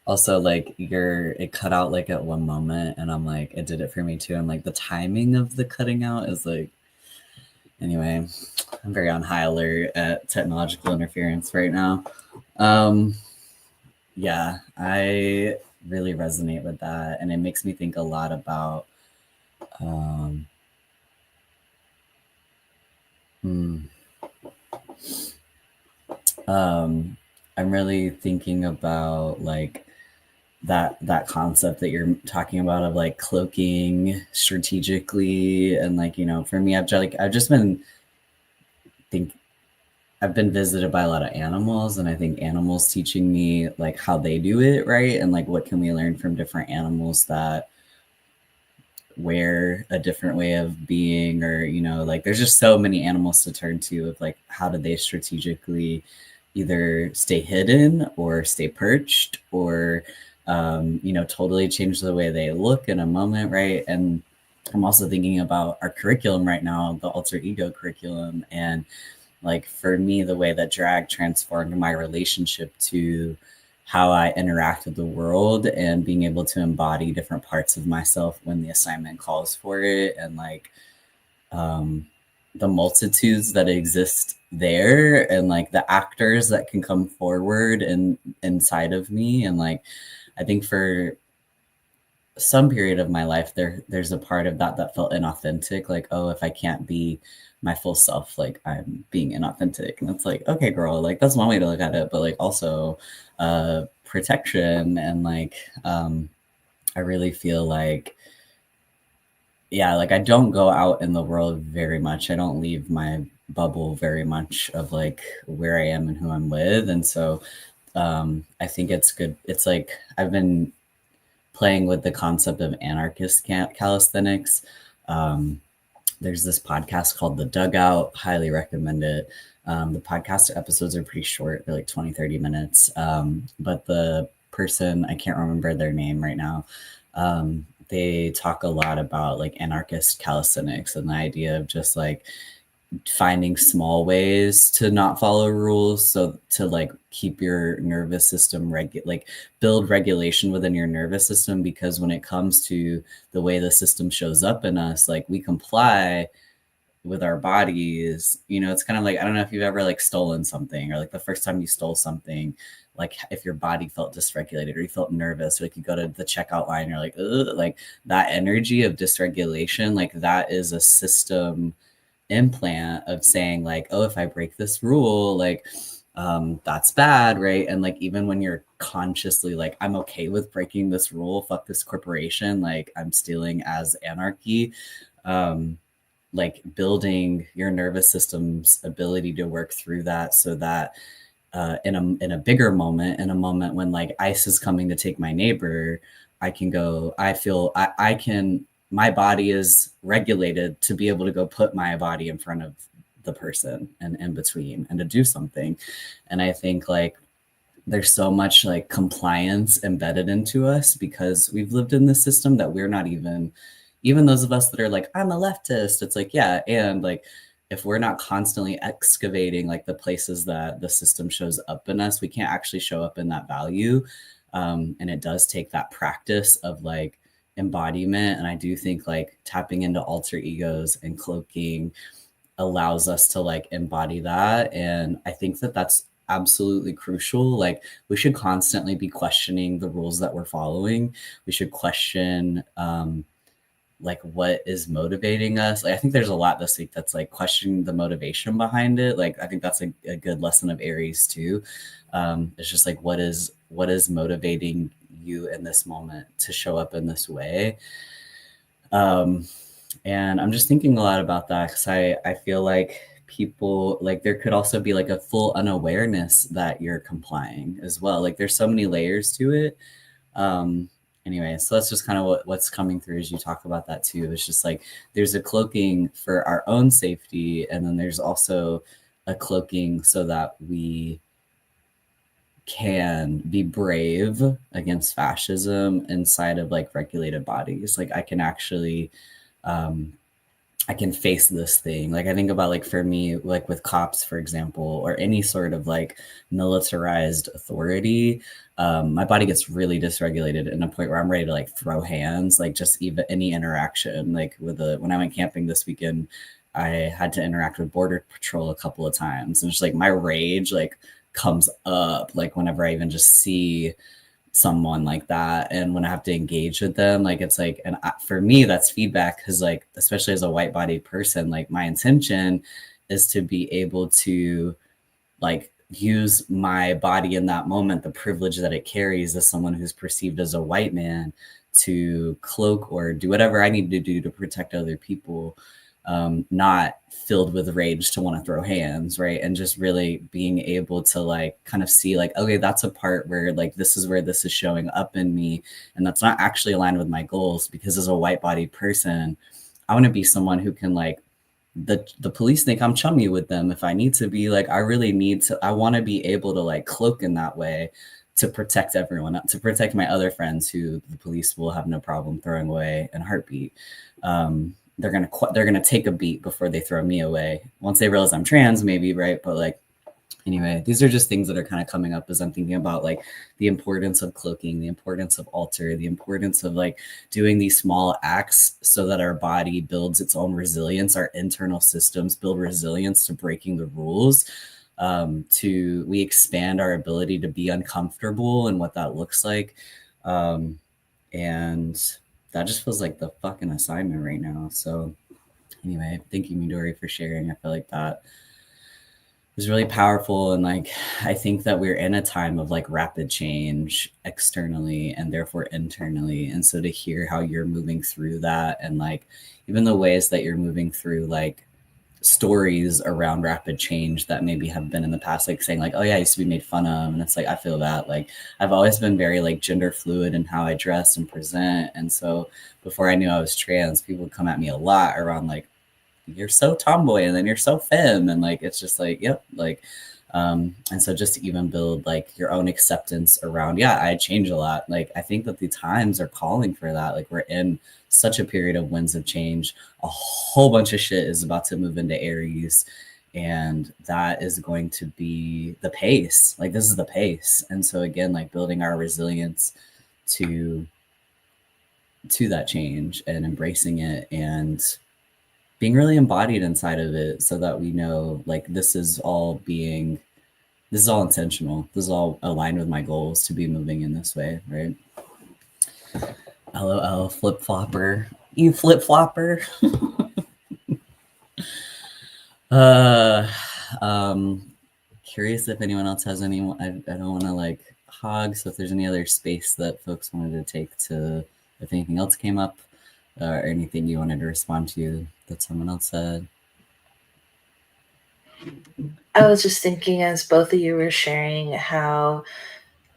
Also, like it cut out like at one moment, and I'm like, it did it for me too. I'm like, the timing of the cutting out is like, anyway, I'm very on high alert at technological interference right now. Um, yeah, I really resonate with that, and it makes me think a lot about um, hmm, I'm really thinking about like that concept that you're talking about of like cloaking strategically, and like, you know, for me, I've just been think I've been visited by a lot of animals, and I think animals teaching me like how they do it right, and like what can we learn from different animals that wear a different way of being, or, you know, like there's just so many animals to turn to of like how do they strategically either stay hidden or stay perched, or you know, totally change the way they look in a moment, right? And I'm also thinking about our curriculum right now, the alter ego curriculum, and like for me, the way that drag transformed my relationship to how I interact with the world, and being able to embody different parts of myself when the assignment calls for it, and like um, the multitudes that exist there, and like the actors that can come forward and inside of me. And like, I think for some period of my life, there's a part of that that felt inauthentic, like, oh, if I can't be my full self, like I'm being inauthentic. And it's like, okay, girl, like that's one way to look at it, but like also protection. And like I really feel like, yeah, like I don't go out in the world very much. I don't leave my bubble very much of like where I am and who I'm with. And so I think it's good. It's like I've been playing with the concept of anarchist calisthenics. Um, there's this podcast called The Dugout. Highly recommend it. The podcast episodes are pretty short. They're like 20, 30 minutes. But the person, I can't remember their name right now, they talk a lot about like anarchist calisthenics, and the idea of just like finding small ways to not follow rules, so to like keep your nervous system like build regulation within your nervous system, because when it comes to the way the system shows up in us, like we comply with our bodies. You know, it's kind of like, I don't know if you've ever like stolen something, or like the first time you stole something, like if your body felt dysregulated or you felt nervous, or like you go to the checkout line, you're like, ugh, like that energy of dysregulation, like that is a system implant of saying like, oh, if I break this rule, like that's bad, right? And like even when you're consciously like, I'm okay with breaking this rule, fuck this corporation, like I'm stealing as anarchy, um like building your nervous system's ability to work through that, so that in a bigger moment, in a moment when like ICE is coming to take my neighbor, I can go, I feel I can, my body is regulated to be able to go put my body in front of the person and in between, and to do something. And I think like there's so much like compliance embedded into us because we've lived in this system that we're not even those of us that are like, I'm a leftist, it's like, yeah, and like if we're not constantly excavating like the places that the system shows up in us, we can't actually show up in that value. And it does take that practice of like embodiment. And I do think like tapping into alter egos and cloaking allows us to like embody that. And I think that that's absolutely crucial. Like we should constantly be questioning the rules that we're following. We should question like what is motivating us. Like I think there's a lot this week that's like questioning the motivation behind it. Like I think that's a good lesson of Aries too. It's just like what is motivating you in this moment to show up in this way. And I'm just thinking a lot about that because I feel like people, like there could also be like a full unawareness that you're complying as well. Like there's so many layers to it. Um, anyway, so that's just kind of what's coming through as you talk about that too. It's just like there's a cloaking for our own safety, and then there's also a cloaking so that we can be brave against fascism inside of like regulated bodies. Like I can actually um, I can face this thing. Like I think about like for me, like with cops, for example, or any sort of like militarized authority, my body gets really dysregulated in a point where I'm ready to like throw hands, like just even any interaction. Like with when I went camping this weekend, I had to interact with border patrol a couple of times, and just like my rage like comes up like whenever I even just see someone like that, and when I have to engage with them, like it's like, and for me that's feedback, because like especially as a white bodied person, like my intention is to be able to like use my body in that moment, the privilege that it carries as someone who's perceived as a white man, to cloak or do whatever I need to do to protect other people, not filled with rage to want to throw hands, right? And just really being able to like kind of see like, okay, that's a part where like this is where this is showing up in me, and that's not actually aligned with my goals, because as a white bodied person, I want to be someone who can like, the police think I'm chummy with them if I need to be. Like I really need to, I want to be able to like cloak in that way to protect everyone, to protect my other friends who the police will have no problem throwing away in a heartbeat. They're gonna take a beat before they throw me away, once they realize I'm trans maybe, right? But like, anyway, these are just things that are kind of coming up as I'm thinking about like the importance of cloaking, the importance of altar, the importance of like doing these small acts so that our body builds its own resilience, our internal systems build resilience to breaking the rules. We expand our ability to be uncomfortable and what that looks like. And that just feels like the fucking assignment right now. So anyway, thank you, Midori, for sharing. I feel like that was really powerful. And like, I think that we're in a time of like rapid change externally and therefore internally. And so to hear how you're moving through that, and like even the ways that you're moving through like stories around rapid change that maybe have been in the past, like saying like, oh yeah, I used to be made fun of. And it's like, I feel that like I've always been very like gender fluid in how I dress and present. And so before I knew I was trans, people would come at me a lot around like, you're so tomboy and then you're so femme, and like it's just like, yep, like and so just to even build like your own acceptance around, yeah, I change a lot. Like I think that the times are calling for that. Like we're in such a period of winds of change. A whole bunch of shit is about to move into Aries, and that is going to be the pace. Like this is the pace. And so again, like building our resilience to that change and embracing it, and being really embodied inside of it, so that we know like this is all intentional, this is all aligned with my goals to be moving in this way, right? LOL, flip flopper, you flip flopper. uh Curious if anyone else has any. I don't want to like hog, so if there's any other space that folks wanted to take, to if anything else came up, or anything you wanted to respond to that someone else said. I was just thinking as both of you were sharing how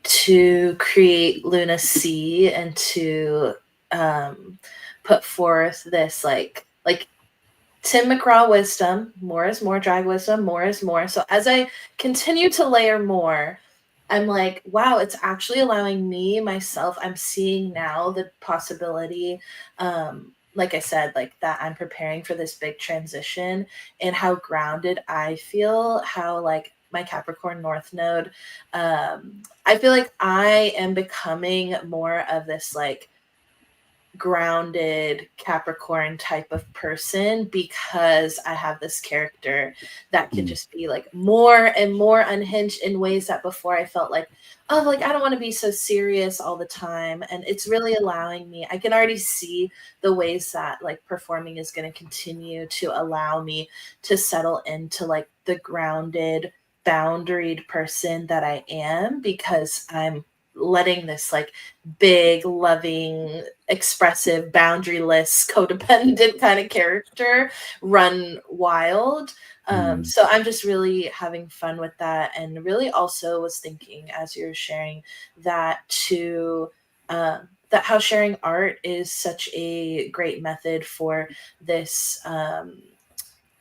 to create Luna C and to put forth this like Tim McGraw wisdom, more is more, drag wisdom, more is more. So as I continue to layer more, I'm like, wow, it's actually allowing me, myself, I'm seeing now the possibility, like I said, like that I'm preparing for this big transition, and how grounded I feel, how like my Capricorn North Node, I feel like I am becoming more of this like grounded Capricorn type of person, because I have this character that can just be like more and more unhinged in ways that before I felt like, oh, like I don't want to be so serious all the time. And it's really allowing me, I can already see the ways that like performing is going to continue to allow me to settle into like the grounded, boundaried person that I am, because I'm letting this like big, loving, expressive, boundaryless, codependent kind of character run wild. So I'm just really having fun with that, and really also was thinking as you're sharing that that how sharing art is such a great method for this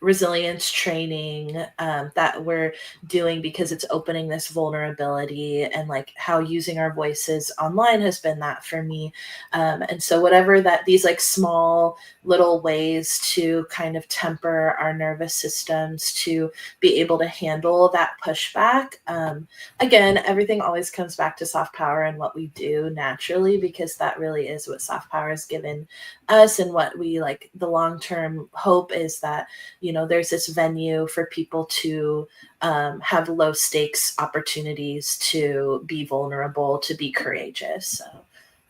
resilience training that we're doing, because it's opening this vulnerability, and like how using our voices online has been that for me. And so whatever that, these like small little ways to kind of temper our nervous systems to be able to handle that pushback. Again, everything always comes back to soft power and what we do naturally, because that really is what soft power has given us, and what we like. The long-term hope is that, there's this venue for people to have low stakes opportunities to be vulnerable, to be courageous. So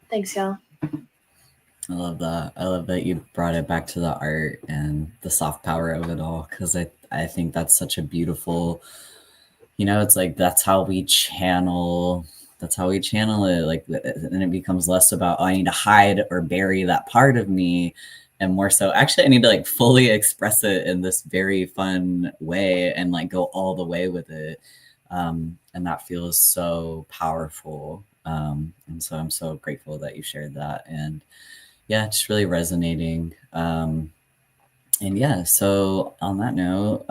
thanks, y'all. I love that. I love that you brought it back to the art and the soft power of it all, because I think that's such a beautiful, it's like that's how we channel it, like, and it becomes less about, oh, I need to hide or bury that part of me, and more so, actually, I need to like fully express it in this very fun way and like go all the way with it. And that feels so powerful. And so I'm so grateful that you shared that. And yeah, just really resonating. And yeah, so on that note,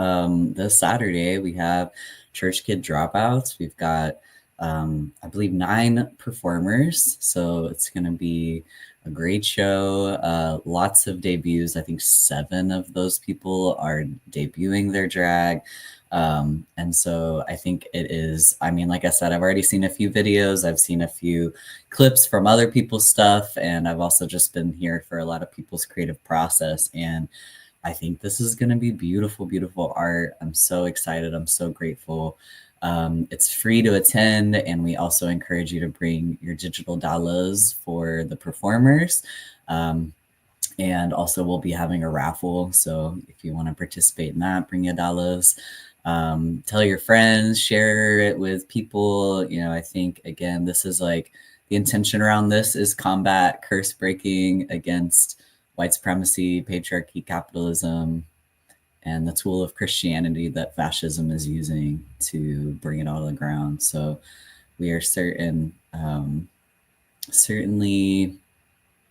this Saturday we have Church Kid Dropouts. We've got, I believe, 9 performers. So it's going to be a great show. Lots of debuts. I think 7 of those people are debuting their drag. And so I think it is, I mean, like I said, I've already seen a few videos. I've seen a few clips from other people's stuff. And I've also just been here for a lot of people's creative process. And I think this is going to be beautiful, beautiful art. I'm so excited. I'm so grateful. It's free to attend, and we also encourage you to bring your digital dollars for the performers. And also we'll be having a raffle. So if you want to participate in that, bring your dollars. Tell your friends, share it with people. I think, again, this is like the intention around this is combat curse breaking against white supremacy, patriarchy, capitalism, and the tool of Christianity that fascism is using to bring it all to the ground. So we are certainly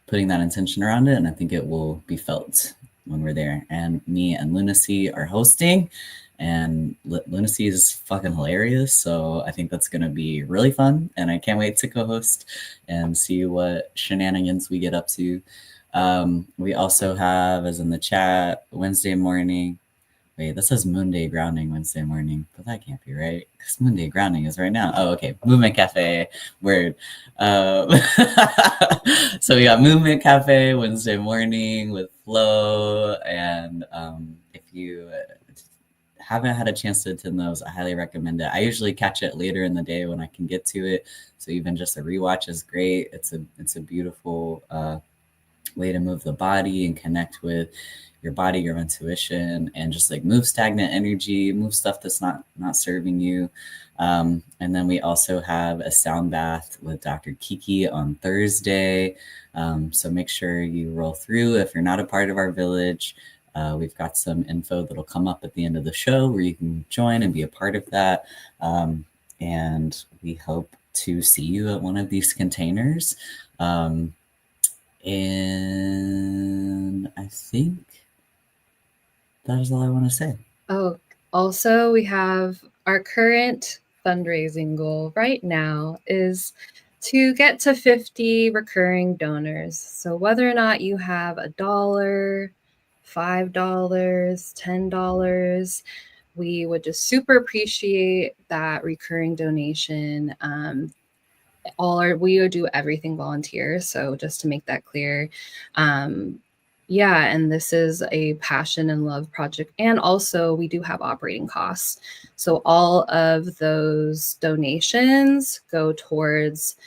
putting that intention around it, and I think it will be felt when we're there. And me and Lunacy are hosting, and Lunacy is fucking hilarious, so I think that's going to be really fun, and I can't wait to co-host and see what shenanigans we get up to. We also have, as in the chat, Wednesday morning. Wait, that says Moon Day Grounding Wednesday morning, but that can't be right, because Moon Day Grounding is right now. Oh, okay. Movement Cafe, word. So we got Movement Cafe Wednesday morning with Flo, and if you haven't had a chance to attend those, I highly recommend it. I usually catch it later in the day when I can get to it, so even just a rewatch is great. It's a beautiful way to move the body and connect with your body, your intuition, and just like move stagnant energy, move stuff that's not serving you. And then we also have a sound bath with Dr. Kiki on Thursday. So make sure you roll through if you're not a part of our village. We've got some info that'll come up at the end of the show where you can join and be a part of that. And we hope to see you at one of these containers. And I think that is all I want to say. Oh, also, we have our current fundraising goal right now is to get to 50 recurring donors. So whether or not you have $1, $5, $10, we would just super appreciate that recurring donation. We would do everything volunteer. So just to make that clear, yeah, and this is a passion and love project. And also we do have operating costs. So all of those donations go towards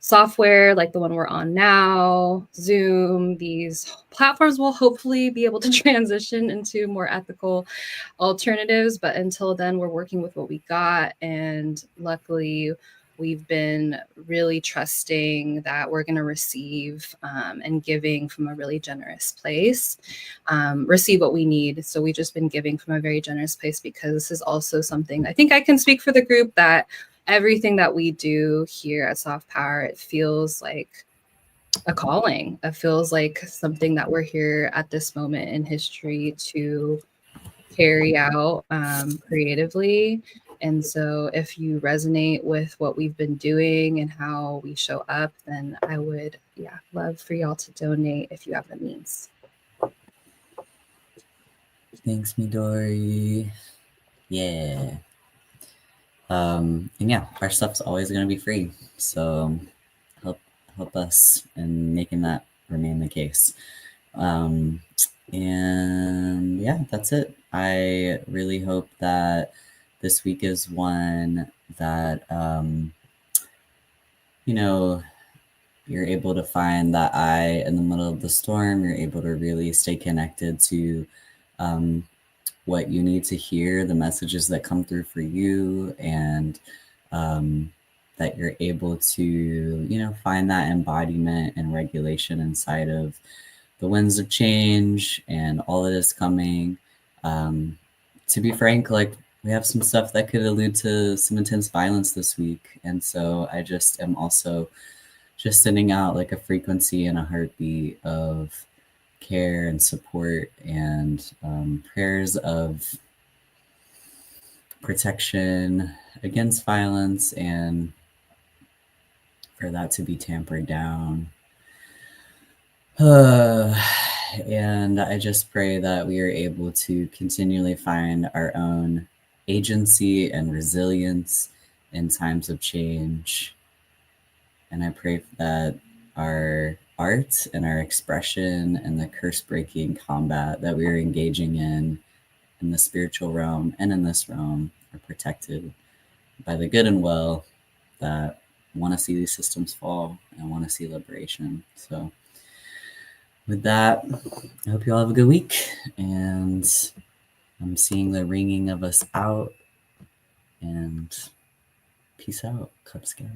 software like the one we're on now, Zoom. These platforms will hopefully be able to transition into more ethical alternatives. But until then, we're working with what we got. And luckily, we've been really trusting that we're going to receive and giving from a really generous place, receive what we need. So we've just been giving from a very generous place, because this is also something I think I can speak for the group, that everything that we do here at Soft Power, it feels like a calling. It feels like something that we're here at this moment in history to carry out creatively. And so if you resonate with what we've been doing and how we show up, then I would, love for y'all to donate if you have the means. Thanks, Midori. Yeah. And yeah, our stuff's always gonna be free. So help us in making that remain the case. And yeah, that's it. I really hope that this week is one that you're able to find that eye in the middle of the storm. You're able to really stay connected to what you need to hear, the messages that come through for you, and that you're able to, find that embodiment and regulation inside of the winds of change and all that is coming. To be frank, like we have some stuff that could allude to some intense violence this week. And so I just am also just sending out like a frequency and a heartbeat of care and support and prayers of protection against violence and for that to be tampered down. And I just pray that we are able to continually find our own agency and resilience in times of change. And I pray that our art and our expression and the curse breaking combat that we are engaging in the spiritual realm and in this realm are protected by the good and well that want to see these systems fall and want to see liberation. So with that, I hope you all have a good week. And I'm seeing the ringing of us out. And peace out, Cub Scout.